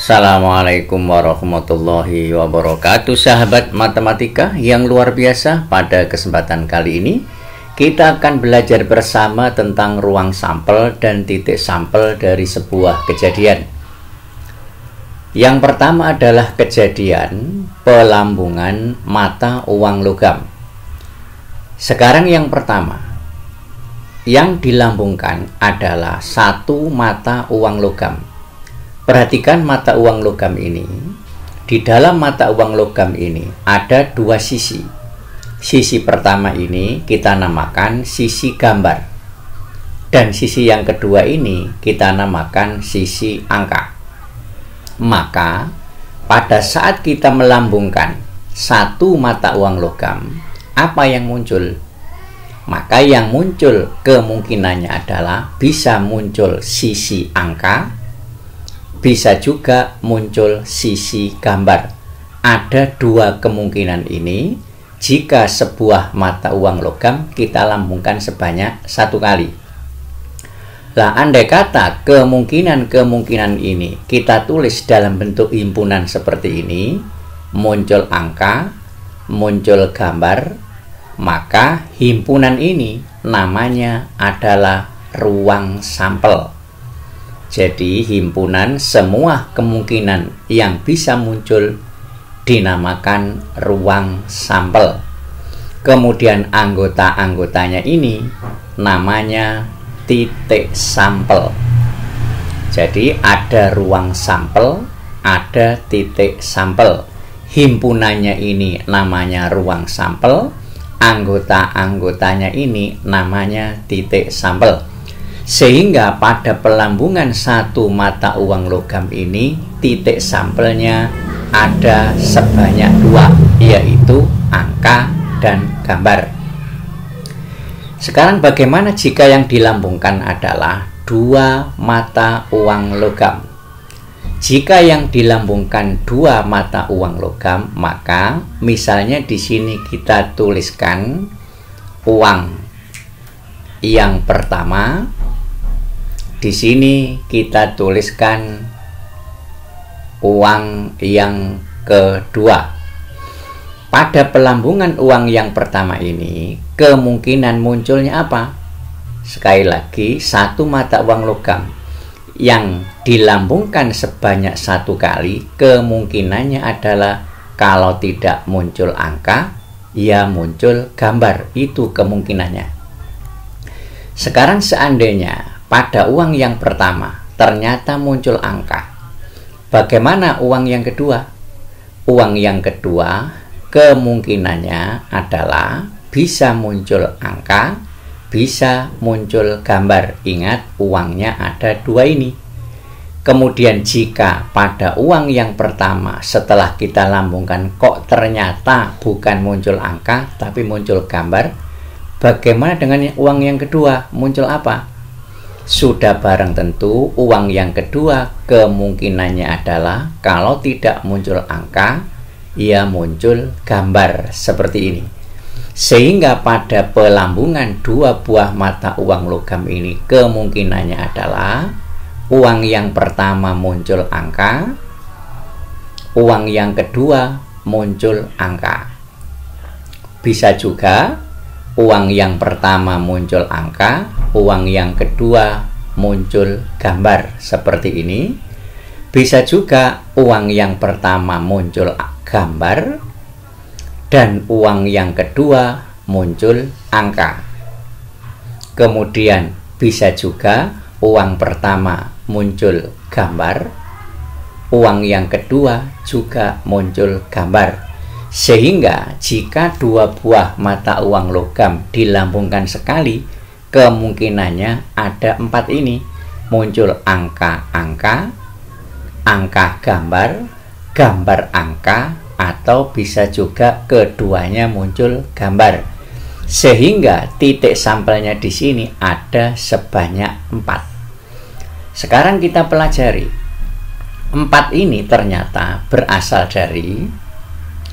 Assalamualaikum warahmatullahi wabarakatuh, sahabat matematika yang luar biasa. Pada kesempatan kali ini kita akan belajar bersama tentang ruang sampel dan titik sampel dari sebuah kejadian. Yang pertama adalah kejadian pelambungan mata uang logam. Sekarang yang pertama, yang dilambungkan adalah satu mata uang logam. Perhatikan mata uang logam ini. Di dalam mata uang logam ini ada dua sisi. Sisi pertama ini kita namakan sisi gambar, dan sisi yang kedua ini kita namakan sisi angka. Maka pada saat kita melambungkan satu mata uang logam, apa yang muncul? Maka yang muncul kemungkinannya adalah bisa muncul sisi angka, bisa juga muncul sisi gambar. Ada dua kemungkinan ini jika sebuah mata uang logam kita lambungkan sebanyak satu kali. Lah, andai kata kemungkinan ini kita tulis dalam bentuk himpunan seperti ini, muncul angka, muncul gambar, maka himpunan ini namanya adalah ruang sampel. Jadi himpunan semua kemungkinan yang bisa muncul dinamakan ruang sampel. Kemudian anggota-anggotanya ini namanya titik sampel. Jadi ada ruang sampel, ada titik sampel. Himpunannya ini namanya ruang sampel, anggota-anggotanya ini namanya titik sampel. Sehingga pada pelambungan satu mata uang logam ini titik sampelnya ada sebanyak dua, yaitu angka dan gambar. Sekarang bagaimana jika yang dilambungkan adalah dua mata uang logam? Jika yang dilambungkan dua mata uang logam, maka misalnya di sini kita tuliskan uang yang pertama, di sini kita tuliskan uang yang kedua. Pada pelambungan uang yang pertama ini, kemungkinan munculnya apa? Sekali lagi, satu mata uang logam yang dilambungkan sebanyak satu kali, kemungkinannya adalah kalau tidak muncul angka, ya muncul gambar. Itu kemungkinannya. Sekarang seandainya pada uang yang pertama ternyata muncul angka, bagaimana uang yang kedua? Uang yang kedua kemungkinannya adalah bisa muncul angka, bisa muncul gambar. Ingat, uangnya ada dua ini. Kemudian jika pada uang yang pertama setelah kita lambungkan kok ternyata bukan muncul angka tapi muncul gambar, bagaimana dengan uang yang kedua? Muncul apa? Sudah barang tentu uang yang kedua kemungkinannya adalah kalau tidak muncul angka, ya muncul gambar seperti ini. Sehingga pada pelambungan dua buah mata uang logam ini kemungkinannya adalah uang yang pertama muncul angka, uang yang kedua muncul angka. Bisa juga uang yang pertama muncul angka, uang yang kedua muncul gambar seperti ini. Bisa juga uang yang pertama muncul gambar dan uang yang kedua muncul angka. Kemudian bisa juga uang pertama muncul gambar, uang yang kedua juga muncul gambar. Sehingga jika dua buah mata uang logam dilambungkan sekali, kemungkinannya ada empat ini. Muncul angka-angka, angka gambar, gambar angka, atau bisa juga keduanya muncul gambar. Sehingga titik sampelnya di sini ada sebanyak 4. Sekarang kita pelajari. 4 ini ternyata berasal dari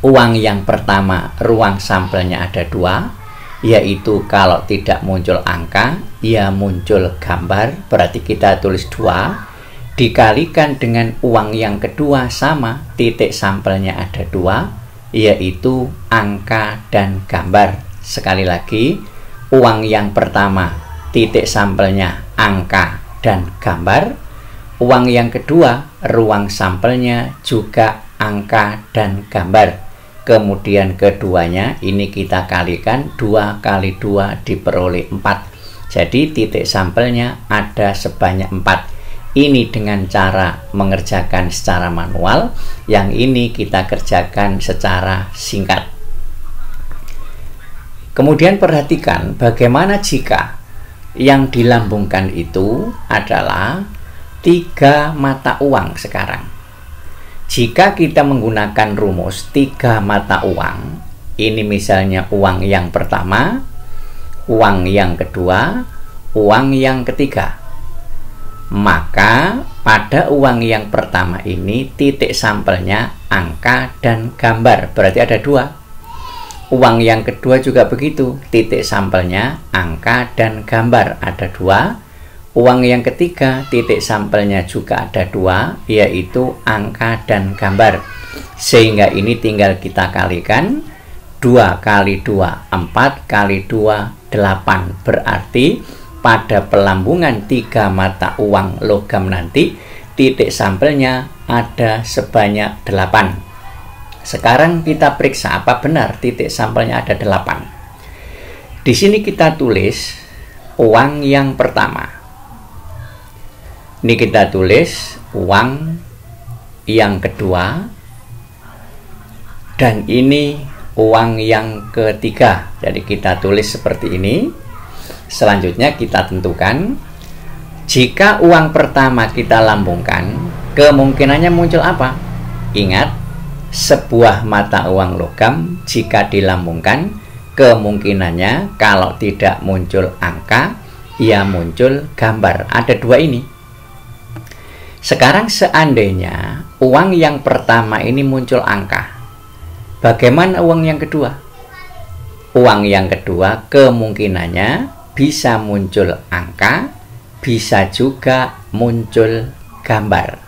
uang yang pertama, ruang sampelnya ada 2, yaitu kalau tidak muncul angka, ya muncul gambar, berarti kita tulis 2. dikalikan dengan uang yang kedua sama, titik sampelnya ada 2, yaitu angka dan gambar. Sekali lagi, uang yang pertama titik sampelnya angka dan gambar, uang yang kedua ruang sampelnya juga angka dan gambar. Kemudian keduanya ini kita kalikan, 2 kali 2 diperoleh 4. Jadi titik sampelnya ada sebanyak 4. Ini dengan cara mengerjakan secara manual, yang ini kita kerjakan secara singkat. Kemudian perhatikan bagaimana jika yang dilambungkan itu adalah 3 mata uang sekarang. Jika kita menggunakan rumus 3 mata uang, ini misalnya uang yang pertama, uang yang kedua, uang yang ketiga. Maka pada uang yang pertama ini titik sampelnya angka dan gambar, berarti ada 2. Uang yang kedua juga begitu, titik sampelnya angka dan gambar, ada 2. Uang yang ketiga titik sampelnya juga ada 2, yaitu angka dan gambar. Sehingga ini tinggal kita kalikan, 2 kali 2 4 kali 2 8. Berarti pada pelambungan 3 mata uang logam nanti titik sampelnya ada sebanyak 8. Sekarang kita periksa apa benar titik sampelnya ada 8. Di sini kita tulis uang yang pertama. Ini kita tulis uang yang kedua, dan ini uang yang ketiga. Jadi kita tulis seperti ini. Selanjutnya kita tentukan, jika uang pertama kita lambungkan, kemungkinannya muncul apa? Ingat, sebuah mata uang logam jika dilambungkan, kemungkinannya kalau tidak muncul angka, ya muncul gambar. Ada 2 ini. Sekarang seandainya uang yang pertama ini muncul angka, bagaimana uang yang kedua? Uang yang kedua kemungkinannya bisa muncul angka, bisa juga muncul gambar.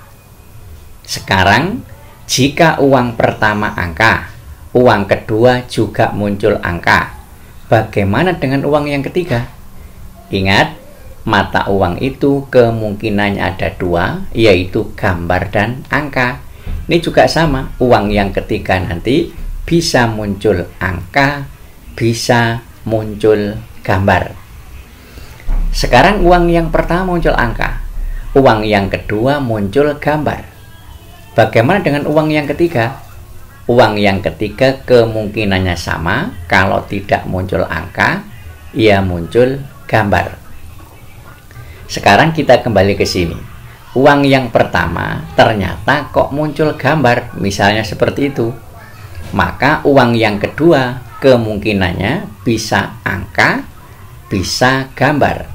Sekarang jika uang pertama angka, uang kedua juga muncul angka, bagaimana dengan uang yang ketiga? Ingat, mata uang itu kemungkinannya ada 2, yaitu gambar dan angka. Ini juga sama, uang yang ketiga nanti bisa muncul angka, bisa muncul gambar. Sekarang uang yang pertama muncul angka, uang yang kedua muncul gambar. Bagaimana dengan uang yang ketiga? Uang yang ketiga kemungkinannya sama, kalau tidak muncul angka, ia muncul gambar. Sekarang kita kembali ke sini. Uang yang pertama ternyata kok muncul gambar, misalnya seperti itu. Maka uang yang kedua kemungkinannya bisa angka, bisa gambar.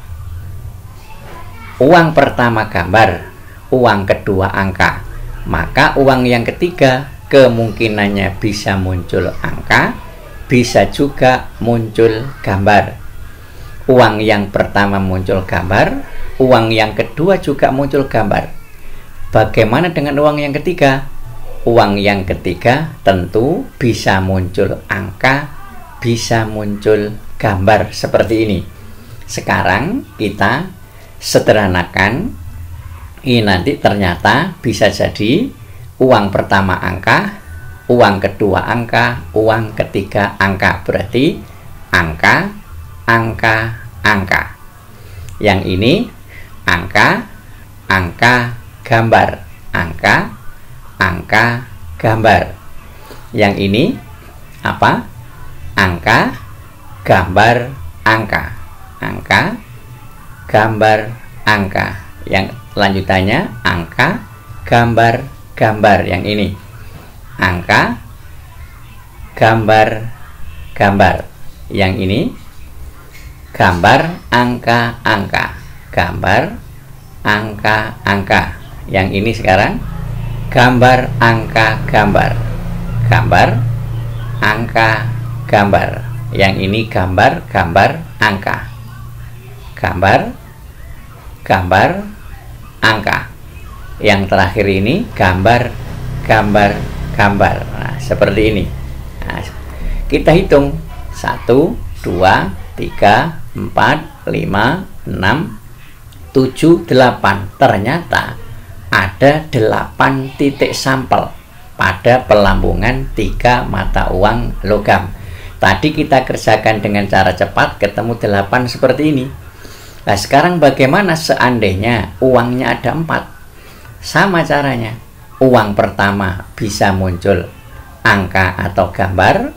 Uang pertama gambar, uang kedua angka. Maka uang yang ketiga kemungkinannya bisa muncul angka, bisa juga muncul gambar. Uang yang pertama muncul gambar, uang yang kedua juga muncul gambar. Bagaimana dengan uang yang ketiga? Uang yang ketiga tentu bisa muncul angka, bisa muncul gambar seperti ini. Sekarang kita sederhanakan. Ini nanti ternyata bisa jadi uang pertama angka, uang kedua angka, uang ketiga angka. Berarti angka, angka, angka. Yang ini angka, angka, gambar. Angka, angka, gambar. Yang ini apa? Angka, gambar, angka. Angka, gambar, angka. Yang lanjutannya angka, gambar, gambar. Yang ini angka, gambar, gambar. Yang ini gambar, angka, angka. Gambar, angka, angka. Yang ini sekarang gambar, angka, gambar. Gambar, angka, gambar. Yang ini gambar, gambar, angka. Gambar, gambar, angka. Yang terakhir ini gambar, gambar, gambar. Nah, seperti ini. Nah, kita hitung 1, 2, 3, 4, 5, 6, 7, 8. Ternyata ada 8 titik sampel pada pelambungan 3 mata uang logam. Tadi kita kerjakan dengan cara cepat, ketemu 8 seperti ini. Nah, sekarang bagaimana seandainya uangnya ada 4? Sama caranya. Uang pertama bisa muncul angka atau gambar.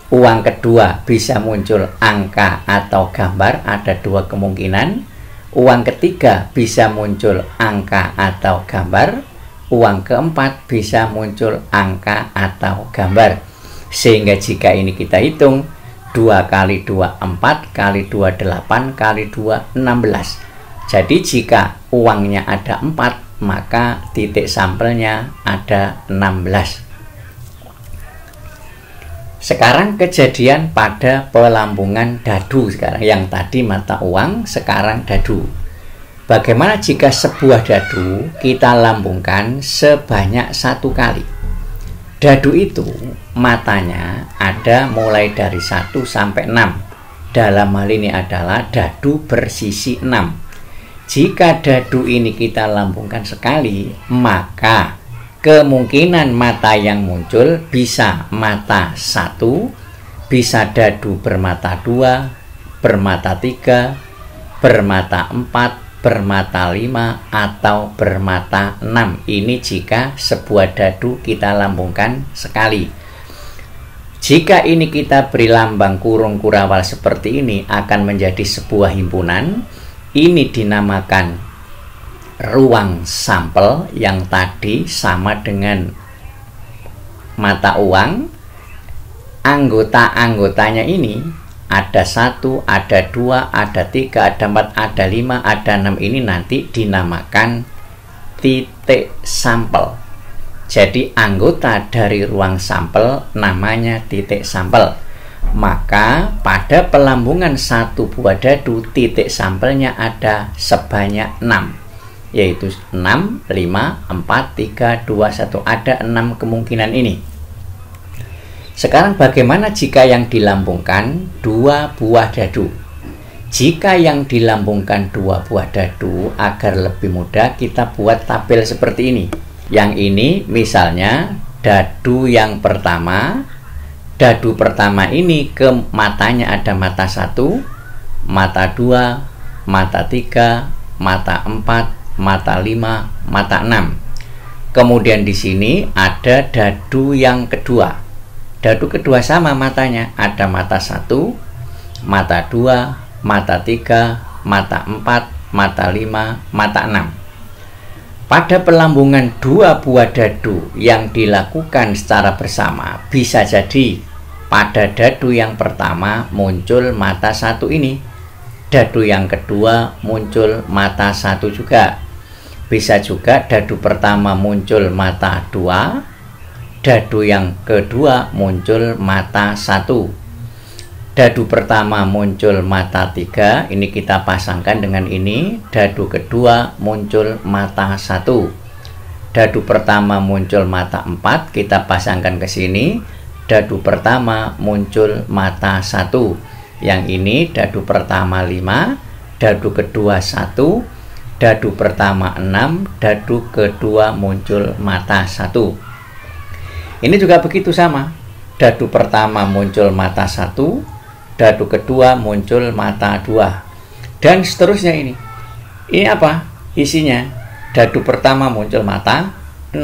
Uang kedua bisa muncul angka atau gambar, ada 2 kemungkinan. Uang ketiga bisa muncul angka atau gambar. Uang keempat bisa muncul angka atau gambar. Sehingga jika ini kita hitung, 2 kali 2 4, kali 2 8, kali 2 16. Jadi jika uangnya ada 4, maka titik sampelnya ada 16. Sekarang kejadian pada pelambungan dadu sekarang. Yang tadi mata uang, sekarang dadu. Bagaimana jika sebuah dadu kita lambungkan sebanyak 1 kali? Dadu itu matanya ada mulai dari 1 sampai 6. Dalam hal ini adalah dadu bersisi 6. Jika dadu ini kita lambungkan sekali, maka kemungkinan mata yang muncul bisa mata 1, bisa dadu bermata 2, bermata 3, bermata 4, bermata 5, atau bermata 6. Ini jika sebuah dadu kita lambungkan sekali. Jika ini kita beri lambang kurung kurawal seperti ini, akan menjadi sebuah himpunan. Ini dinamakan ruang sampel, yang tadi sama dengan mata uang. Anggota-anggotanya ini ada 1, ada 2, ada 3, ada 4, ada 5, ada 6. Ini nanti dinamakan titik sampel. Jadi anggota dari ruang sampel namanya titik sampel. Maka pada pelambungan 1 buah dadu, titik sampelnya ada sebanyak 6. Yaitu 6, 5, 4, 3, 2, 1. Ada 6 kemungkinan ini. Sekarang bagaimana jika yang dilambungkan 2 buah dadu? Jika yang dilambungkan 2 buah dadu, agar lebih mudah kita buat tabel seperti ini. Yang ini misalnya dadu yang pertama. Dadu pertama ini ke matanya ada mata 1, mata 2, mata 3, mata 4, mata 5, mata 6. Kemudian di sini ada dadu yang kedua. Dadu kedua sama matanya, ada mata 1, mata 2, mata 3, mata 4, mata 5, mata 6. Pada pelambungan 2 buah dadu yang dilakukan secara bersama, bisa jadi pada dadu yang pertama muncul mata 1 ini. Dadu yang kedua muncul mata 1 juga. Bisa juga dadu pertama muncul mata 2. Dadu yang kedua muncul mata 1. Dadu pertama muncul mata 3. Ini kita pasangkan dengan ini. Dadu kedua muncul mata 1. Dadu pertama muncul mata 4. Kita pasangkan ke sini. Dadu pertama muncul mata 1. Yang ini dadu pertama 5. Dadu kedua 1. Dadu pertama 6. Dadu kedua muncul mata 1. Ini juga begitu sama. Dadu pertama muncul mata 1, dadu kedua muncul mata 2, dan seterusnya ini. Ini apa isinya? Dadu pertama muncul mata 6,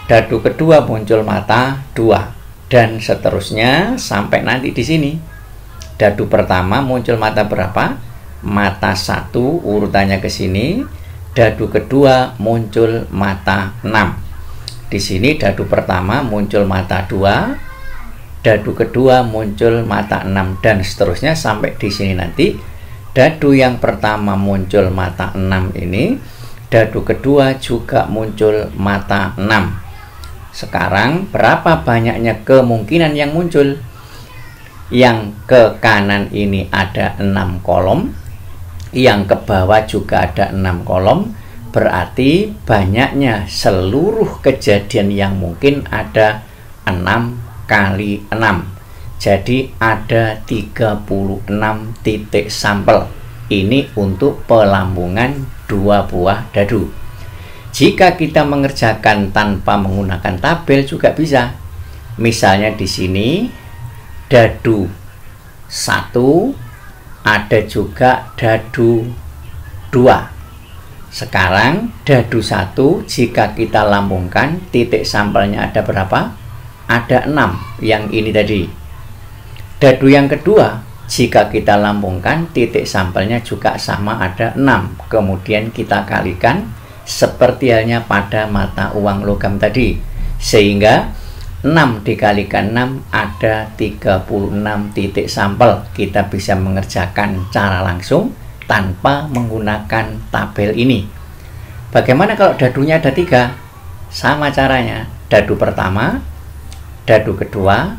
dadu kedua muncul mata 2, dan seterusnya sampai nanti di sini. Dadu pertama muncul mata berapa? Mata 1, urutannya ke sini. Dadu kedua muncul mata 6. Di sini dadu pertama muncul mata 2, dadu kedua muncul mata 6, dan seterusnya sampai di sini nanti. Dadu yang pertama muncul mata 6 ini, dadu kedua juga muncul mata 6. Sekarang berapa banyaknya kemungkinan yang muncul? Yang ke kanan ini ada 6 kolom, yang ke bawah juga ada 6 kolom, berarti banyaknya seluruh kejadian yang mungkin ada 6 kali 6. Jadi ada 36 titik sampel. Ini untuk pelambungan 2 buah dadu. Jika kita mengerjakan tanpa menggunakan tabel juga bisa. Misalnya di sini dadu 1, ada juga dadu 2. Sekarang dadu 1 jika kita lambungkan titik sampelnya ada berapa? Ada 6, yang ini tadi. Dadu yang kedua jika kita lambungkan titik sampelnya juga sama, ada 6. Kemudian kita kalikan seperti halnya pada mata uang logam tadi, sehingga 6 dikalikan 6 ada 36 titik sampel. Kita bisa mengerjakan cara langsung tanpa menggunakan tabel ini. Bagaimana kalau dadunya ada 3? Sama caranya. Dadu pertama, dadu kedua,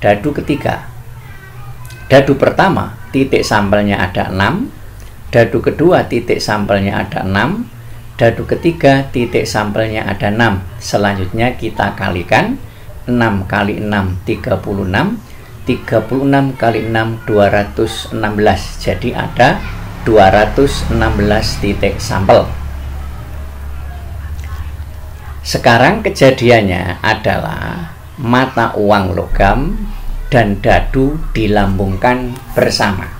dadu ketiga. Dadu pertama titik sampelnya ada 6, dadu kedua titik sampelnya ada 6, dadu ketiga titik sampelnya ada 6. Selanjutnya kita kalikan 6 kali 6 36, 36 kali 6 216. Jadi ada 216 titik sampel. Sekarang kejadiannya adalah mata uang logam dan dadu dilambungkan bersama.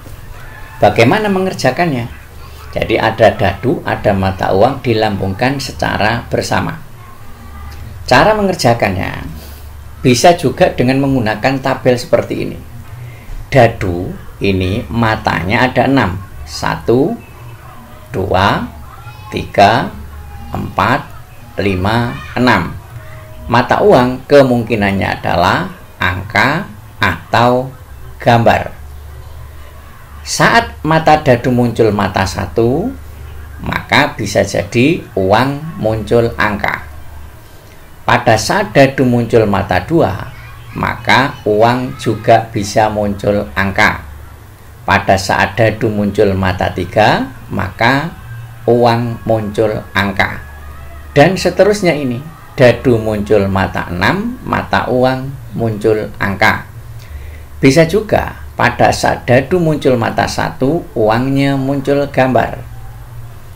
Bagaimana mengerjakannya? Jadi ada dadu, ada mata uang dilambungkan secara bersama. Cara mengerjakannya bisa juga dengan menggunakan tabel seperti ini. Dadu ini matanya ada 6. 1, 2, 3, 4, 5, 6. Mata uang kemungkinannya adalah angka atau gambar. Saat mata dadu muncul mata 1, maka bisa jadi uang muncul angka. Pada saat dadu muncul mata 2, maka uang juga bisa muncul angka. Pada saat dadu muncul mata 3, maka uang muncul angka. Dan seterusnya ini. Dadu muncul mata 6, mata uang muncul angka. Bisa juga pada saat dadu muncul mata 1, uangnya muncul gambar.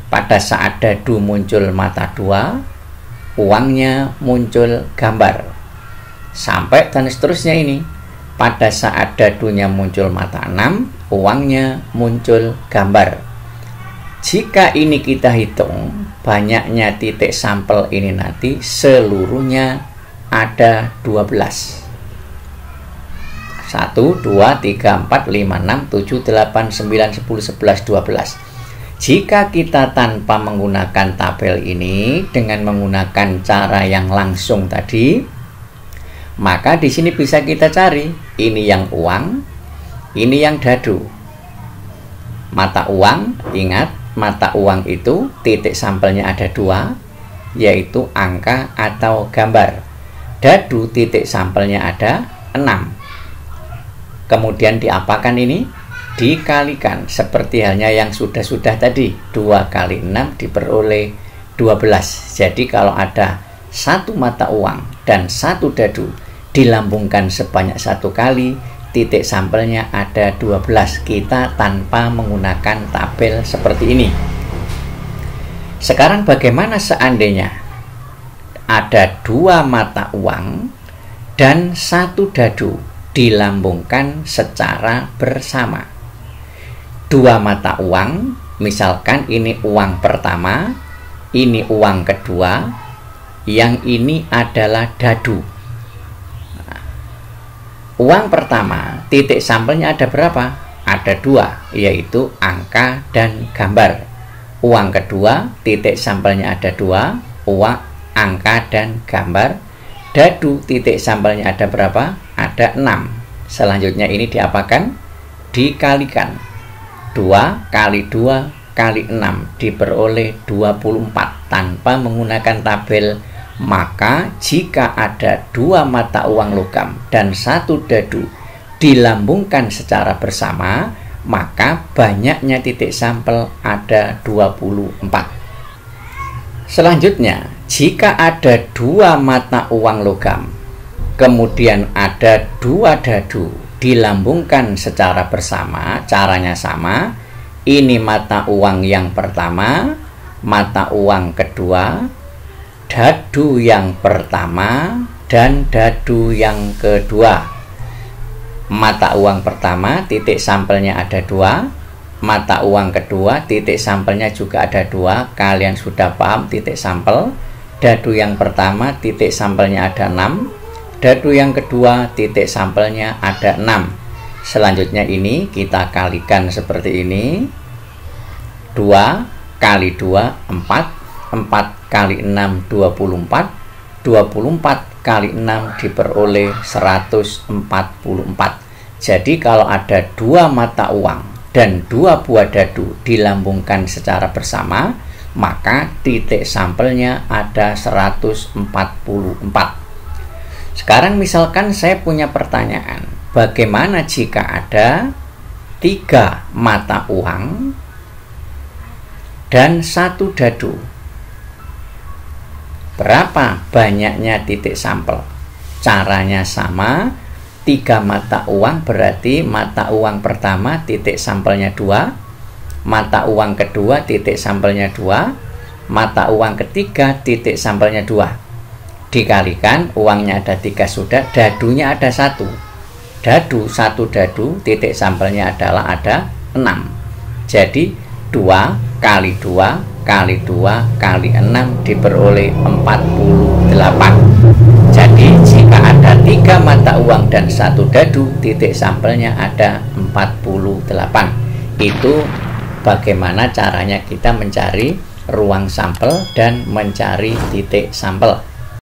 Pada saat dadu muncul mata 2, uangnya muncul gambar. Sampai dan seterusnya ini. Pada saat dadunya muncul mata 6, uangnya muncul gambar. Jika ini kita hitung, banyaknya titik sampel ini nanti seluruhnya ada 12. 1, 2, 3, 4, 5, 6, 7, 8, 9, 10, 11, 12. Jika kita tanpa menggunakan tabel ini dengan menggunakan cara yang langsung tadi, maka di sini bisa kita cari ini yang uang, ini yang dadu. Mata uang, ingat mata uang itu titik sampelnya ada 2, yaitu angka atau gambar. Dadu titik sampelnya ada 6. Kemudian diapakan ini? Dikalikan seperti halnya yang sudah-sudah tadi. 2 kali 6 diperoleh 12. Jadi kalau ada satu mata uang dan satu dadu dilambungkan sebanyak 1 kali, titik sampelnya ada 12. Kita tanpa menggunakan tabel seperti ini. Sekarang bagaimana seandainya ada 2 mata uang dan 1 dadu dilambungkan secara bersama? 2 mata uang, misalkan ini uang pertama, ini uang kedua, yang ini adalah dadu. Uang pertama, titik sampelnya ada berapa? Ada 2, yaitu angka dan gambar. Uang kedua, titik sampelnya ada 2, uang, angka dan gambar. Dadu, titik sampelnya ada berapa? Ada 6. Selanjutnya ini diapakan? Dikalikan. 2 kali 2 kali 6 diperoleh 24 tanpa menggunakan tabel. Maka jika ada 2 mata uang logam dan 1 dadu dilambungkan secara bersama, maka banyaknya titik sampel ada 24. Selanjutnya, jika ada 2 mata uang logam, kemudian ada 2 dadu dilambungkan secara bersama, caranya sama. Ini mata uang yang pertama, mata uang kedua, dadu yang pertama, dan dadu yang kedua. Mata uang pertama, titik sampelnya ada 2. Mata uang kedua, titik sampelnya juga ada 2. Kalian sudah paham titik sampel. Dadu yang pertama, titik sampelnya ada 6. Dadu yang kedua, titik sampelnya ada 6. Selanjutnya ini kita kalikan seperti ini. 2 kali 2, 4. 4 kali 6, 24. 24 kali 6 diperoleh 144. Jadi kalau ada 2 mata uang dan 2 buah dadu dilambungkan secara bersama, maka titik sampelnya ada 144. Sekarang misalkan saya punya pertanyaan, bagaimana jika ada 3 mata uang dan 1 dadu? Berapa banyaknya titik sampel? Caranya sama. 3 mata uang berarti mata uang pertama titik sampelnya 2, mata uang kedua titik sampelnya 2, mata uang ketiga titik sampelnya 2. Dikalikan, uangnya ada 3 sudah, dadunya ada 1. Dadu, 1 dadu, titik sampelnya adalah ada 6. Jadi 2 kali 2 kali 2 kali 6 diperoleh 48. Jadi jika ada 3 mata uang dan 1 dadu, titik sampelnya ada 48. Itu bagaimana caranya kita mencari ruang sampel dan mencari titik sampel.